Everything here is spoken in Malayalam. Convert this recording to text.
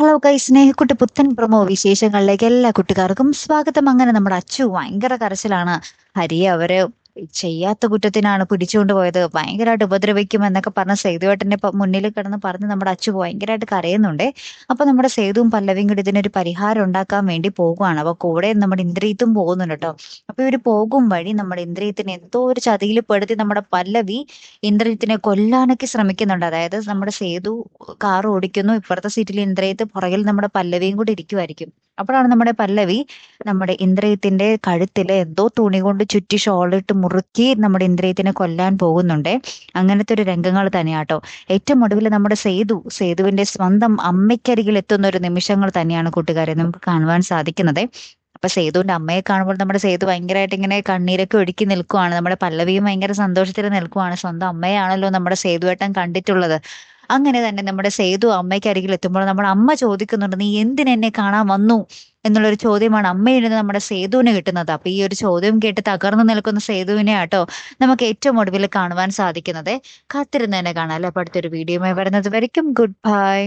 ഹലോ ഗൈസ്, സ്നേഹക്കുട്ടി പുത്തൻ പ്രൊമോ വിശേഷങ്ങളിലേക്ക് എല്ലാ കുട്ടികാർക്കും സ്വാഗതം. അങ്ങനെ നമ്മുടെ അച്ചു ഭയങ്കര കരച്ചിലാണ്. ഹരിയെ അവര് ചെയ്യാത്ത കുറ്റത്തിനാണ് പിടിച്ചുകൊണ്ട് പോയത്, ഭയങ്കരമായിട്ട് ഉപദ്രവിക്കും എന്നൊക്കെ പറഞ്ഞ സേതുവേട്ടന്റെ മുന്നിൽ കിടന്ന് പറഞ്ഞ് നമ്മുടെ അച്ചു ഭയങ്കരമായിട്ട് കരയുന്നുണ്ടേ. അപ്പൊ നമ്മുടെ സേതുവും പല്ലവിയും കൂടി ഇതിനൊരു പരിഹാരം ഉണ്ടാക്കാൻ വേണ്ടി പോകുവാണ്. അപ്പൊ കൂടെ നമ്മുടെ ഇന്ദ്രിയത്തും പോകുന്നുണ്ട് കേട്ടോ. അപ്പൊ ഇവര് പോകും വഴി നമ്മുടെ ഇന്ദ്രിയത്തിനെ എന്തോ ഒരു ചതിയിൽ പെടുത്തി നമ്മുടെ പല്ലവി ഇന്ദ്രിയത്തിനെ കൊല്ലാനൊക്കെ ശ്രമിക്കുന്നുണ്ട്. അതായത് നമ്മുടെ സേതു കാർ ഓടിക്കുന്നു, ഇപ്പുറത്തെ സീറ്റിൽ ഇന്ദ്രയത്ത്, പുറകിൽ നമ്മുടെ പല്ലവിയും കൂടി ഇരിക്കുമായിരിക്കും. അപ്പോഴാണ് നമ്മുടെ പല്ലവി നമ്മുടെ ഇന്ദ്രയത്തിന്റെ കഴുത്തില് എന്തോ തുണി കൊണ്ട് ചുറ്റി ഷോളിട്ട് മുറുക്കി നമ്മുടെ ഇന്ദ്രയത്തിനെ കൊല്ലാൻ പോകുന്നുണ്ട്. അങ്ങനത്തെ ഒരു രംഗങ്ങൾ തന്നെയാട്ടോ. ഏറ്റവും ഒടുവിൽ നമ്മുടെ സേതുവിന്റെ സ്വന്തം അമ്മയ്ക്കരികിൽ എത്തുന്ന ഒരു നിമിഷങ്ങൾ തന്നെയാണ് കൂട്ടുകാരെ നമുക്ക് കാണുവാൻ സാധിക്കുന്നത്. അപ്പൊ സേതുവിന്റെ അമ്മയെ കാണുമ്പോൾ നമ്മുടെ സേതു ഭയങ്കരമായിട്ട് ഇങ്ങനെ കണ്ണീരൊക്കെ ഒഴുക്കി നിൽക്കുവാണ്. നമ്മുടെ പല്ലവിയും ഭയങ്കര സന്തോഷത്തിൽ നിൽക്കുവാണ്. സ്വന്തം അമ്മയാണല്ലോ നമ്മുടെ സേതുവേട്ടൻ കണ്ടിട്ടുള്ളത്. അങ്ങനെ തന്നെ നമ്മുടെ സേതു അമ്മയ്ക്ക് അരികിൽ എത്തുമ്പോൾ നമ്മുടെ അമ്മ ചോദിക്കുന്നുണ്ട്, നീ എന്തിനെന്നെ കാണാൻ വന്നു എന്നുള്ളൊരു ചോദ്യമാണ് അമ്മയിൽ നിന്ന് നമ്മുടെ സേതുവിന് കിട്ടുന്നത്. അപ്പൊ ഈ ഒരു ചോദ്യം കേട്ട് തകർന്നു നിൽക്കുന്ന സേതുവിനെ ആട്ടോ നമുക്ക് ഏറ്റവും ഒടുവിൽ കാണുവാൻ സാധിക്കുന്നത്. കാത്തിരുന്ന് തന്നെ കാണാം അല്ലെ. അപ്പൊ അടുത്തൊരു വീഡിയോയുമായി വരുന്നത് വരയ്ക്കും ഗുഡ് ബൈ.